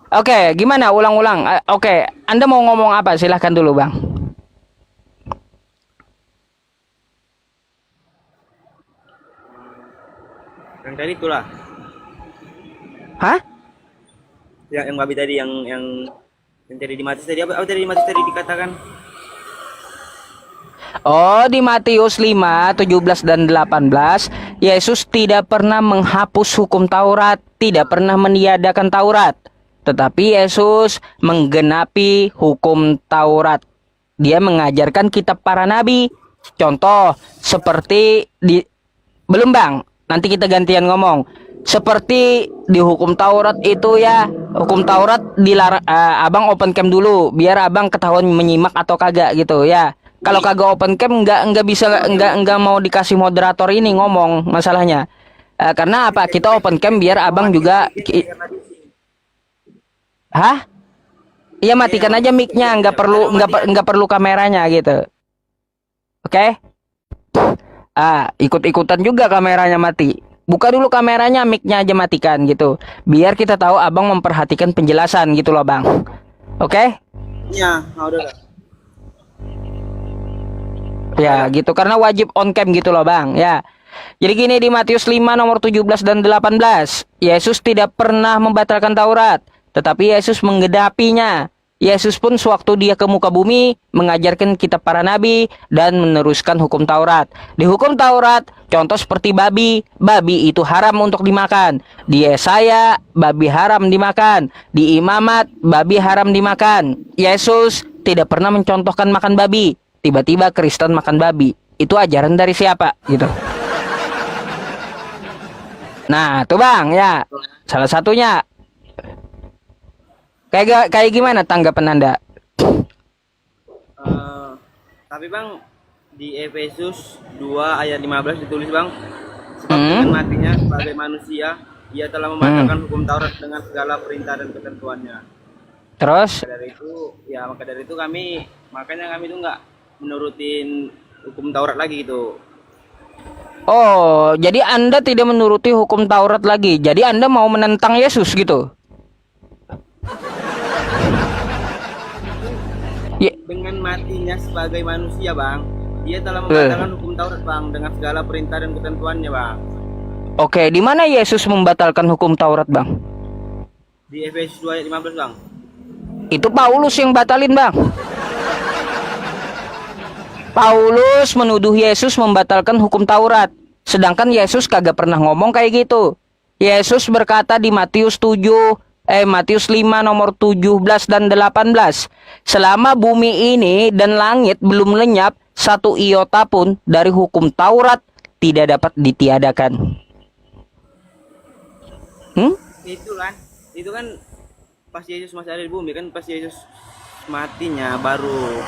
Oke, gimana? Ulang-ulang. Oke, Anda mau ngomong apa? Silahkan dulu, Bang. Yang tadi itulah, Hah? yang babi tadi, yang tadi di mati tadi, apa tadi di mati tadi dikatakan? Oh, di Matius 5, 17 dan 18, Yesus tidak pernah menghapus hukum Taurat, tidak pernah meniadakan Taurat. Tetapi Yesus menggenapi hukum Taurat. Dia mengajarkan kitab para nabi. Contoh, seperti di... Belum bang, nanti kita gantian ngomong. Seperti di hukum Taurat itu ya, hukum Taurat dilarang. Abang open cam dulu, biar abang ketahuan menyimak atau kagak gitu ya. Kalau kagak open cam nggak bisa Oke, oke. nggak mau dikasih moderator ini ngomong masalahnya. Karena apa? Kita open cam biar Mau abang mati juga. kayak tadi sih. Hah? Iya Iya, matikan aja micnya, nggak katanya perlu mau matikan. nggak perlu kameranya gitu. Oke? Ikut-ikutan juga kameranya mati. Buka dulu kameranya, mic-nya aja matikan gitu. Biar kita tahu abang memperhatikan penjelasan gitu loh bang. Oke? Iya, udah lah. Udah Ya lah. gitu, karena wajib on cam gitu loh bang. Ya. Jadi gini di Matius 5 nomor 17 dan 18. Yesus tidak pernah membatalkan Taurat. Tetapi Yesus menggenapinya. Yesus pun sewaktu dia ke muka bumi mengajarkan kitab para nabi dan meneruskan hukum Taurat. Di hukum Taurat, contoh seperti babi. Babi itu haram untuk dimakan. Di Yesaya, babi haram dimakan. Di Imamat, babi haram dimakan. Yesus tidak pernah mencontohkan makan babi. Tiba-tiba Kristen makan babi. Itu ajaran dari siapa? Gitu. Nah, tuh Bang, ya. Salah satunya. Kayak gimana tanggapan Anda? Eh, tapi Bang, di Efesus 2 ayat 15 ditulis Bang, sebab dengan Hmm? matinya sebagai manusia, ia telah Hmm. membatalkan hukum Taurat dengan segala perintah dan ketentuannya. Terus? Maka dari itu makanya kami itu nggak menurutin hukum Taurat lagi gitu. Oh, jadi Anda tidak menuruti hukum Taurat lagi. Jadi Anda mau menentang Yesus gitu. Ya, Dengan matinya sebagai manusia Bang, dia telah eh. membatalkan hukum Taurat Bang dengan segala perintah dan ketentuannya Bang. Oke, di mana Yesus membatalkan hukum Taurat, Bang? Di Efesus 2 ayat 15 Bang. Itu Paulus yang batalin, Bang. Paulus menuduh Yesus membatalkan hukum Taurat. Sedangkan Yesus kagak pernah ngomong kayak gitu. Yesus berkata di Matius 5 nomor 17 dan 18. Selama bumi ini dan langit belum lenyap, satu iota pun dari hukum Taurat tidak dapat ditiadakan. Hmm? Itu kan, itu kan pas Yesus masih ada di bumi kan, pas Yesus matinya baru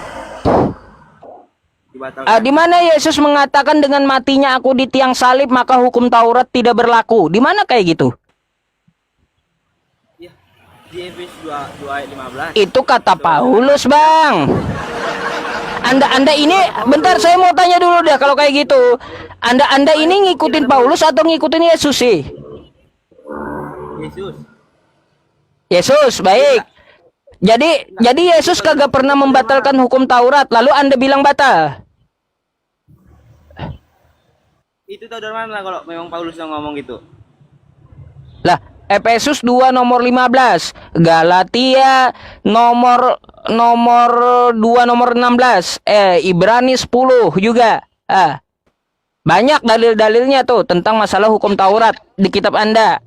dibatalkan. Di mana Yesus mengatakan dengan matinya aku di tiang salib maka hukum Taurat tidak berlaku? Di mana kayak gitu? Ya, di Efesus 2 ayat 15. Itu kata Soal dengan Paulus, matinya. Bang. Anda ini Kata bentar Paulus. saya mau tanya dulu deh kalau kayak gitu. Anda ini ngikutin Kata Paulus. Paulus atau ngikutin Yesus sih? Yesus. Yesus, Dia baik. enggak enggak Jadi itu Yesus tahu kagak itu pernah tahu dari mana? membatalkan hukum Taurat, lalu Anda bilang batal. Itu tahu dari mana kalau memang Paulus yang ngomong gitu? Lah, Efesus 2 nomor 15, Galatia nomor nomor 2 nomor 16, Ibrani 10 juga. Banyak dalil-dalilnya tuh tentang masalah hukum Taurat di kitab Anda.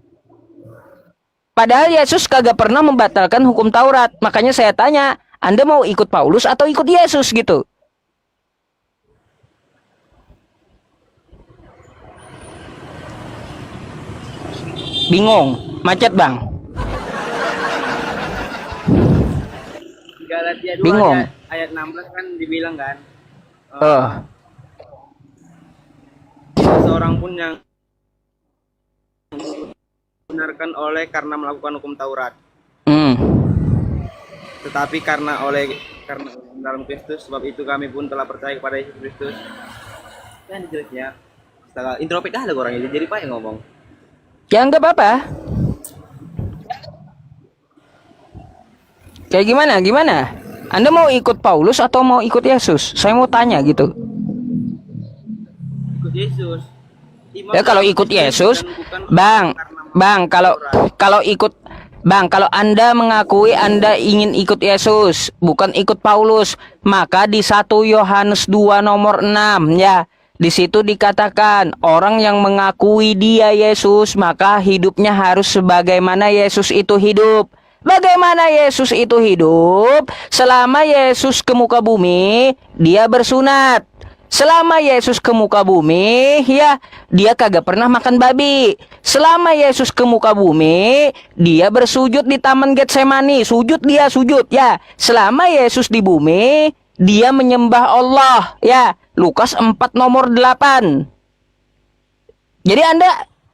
Padahal Yesus kagak pernah membatalkan hukum Taurat. Makanya saya tanya, Anda mau ikut Paulus atau ikut Yesus gitu? Bingung, macet bang. Di Galatia 2 Bingung. ayat 16 kan dibilang kan, eh, Eh, tidak seorang pun yang dibenarkan oleh karena melakukan hukum Taurat, hmm. tetapi karena dalam Kristus, sebab itu kami pun telah percaya kepada Yesus Kristus. Kan jelasnya. Setelah introvert dah ada orangnya jadi pak yang ngomong. Ya nggak apa-apa. Kayak gimana? Gimana? Anda mau ikut Paulus atau mau ikut Yesus? Saya mau tanya gitu. Ikut Yesus. Imam Ya kalau dalam ikut Kristen Yesus, bukan Bang, karena Bang, kalau ikut Bang, kalau Anda mengakui Anda ingin ikut Yesus, bukan ikut Paulus, maka di 1 Yohanes 2 nomor 6 ya. Di situ dikatakan orang yang mengakui dia Yesus, maka hidupnya harus sebagaimana Yesus itu hidup. Bagaimana Yesus itu hidup? Selama Yesus ke muka bumi, dia bersunat. Selama Yesus ke muka bumi, ya, dia kagak pernah makan babi. Selama Yesus ke muka bumi, dia bersujud di Taman Getsemani. Sujud dia, sujud, ya. Selama Yesus di bumi, dia menyembah Allah, ya. Lukas 4 nomor 8. Jadi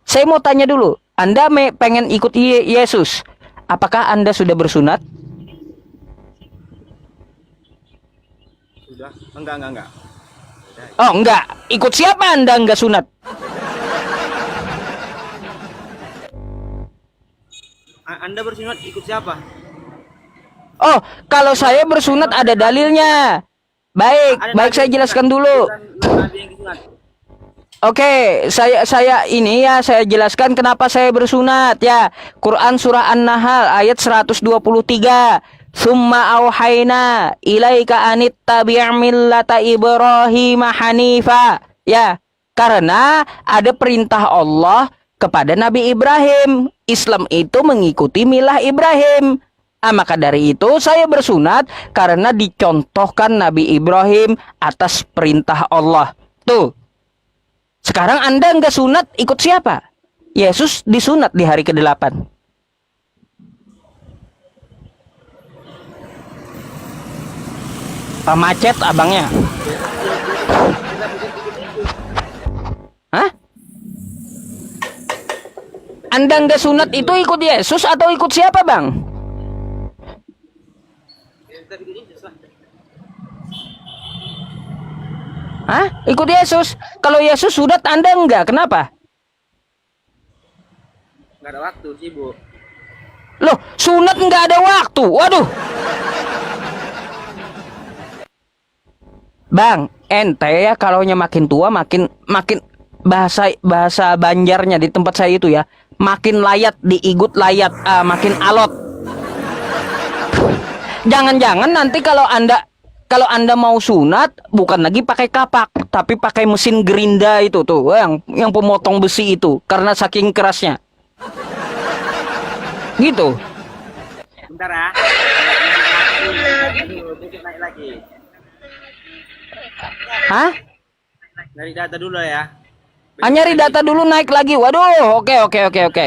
saya mau tanya dulu. Anda pengen ikut Yesus. Apakah Anda sudah bersunat? sudah enggak. Oh, enggak. Ikut siapa Anda enggak sunat? Anda bersunat ikut siapa? Oh, kalau saya bersunat ada dalilnya. Baik, saya jelaskan dulu. Oke, saya jelaskan kenapa saya bersunat ya. Quran surah An-Nahl ayat 123. Summa auhayna ilaika anittabi' millata Ibrahim hanifa. Ya, karena ada perintah Allah kepada Nabi Ibrahim. Islam itu mengikuti milah Ibrahim. Maka dari itu saya bersunat karena dicontohkan Nabi Ibrahim atas perintah Allah. Tuh. Sekarang Anda enggak sunat, ikut siapa? Yesus disunat di hari ke-8. Pamacet abangnya. Hah? Anda enggak sunat itu ikut Yesus atau ikut siapa, Bang? Hah? Ikut Yesus. Kalau Yesus sunat Anda enggak, kenapa? Nggak ada waktu, sibuk. Loh, sunat enggak ada waktu. Waduh. Bang, ente ya kalau makin tua makin bahasa Banjarnya di tempat saya itu ya, makin layat diigut layat, makin alot. Jangan-jangan nanti kalau Anda mau sunat bukan lagi pakai kapak, tapi pakai mesin gerinda itu tuh, yang pemotong besi itu karena saking kerasnya. Gitu. Bentar ya. Naik lagi. Hah? Dari data dulu ya. Nyari data dulu naik lagi. Waduh, oke.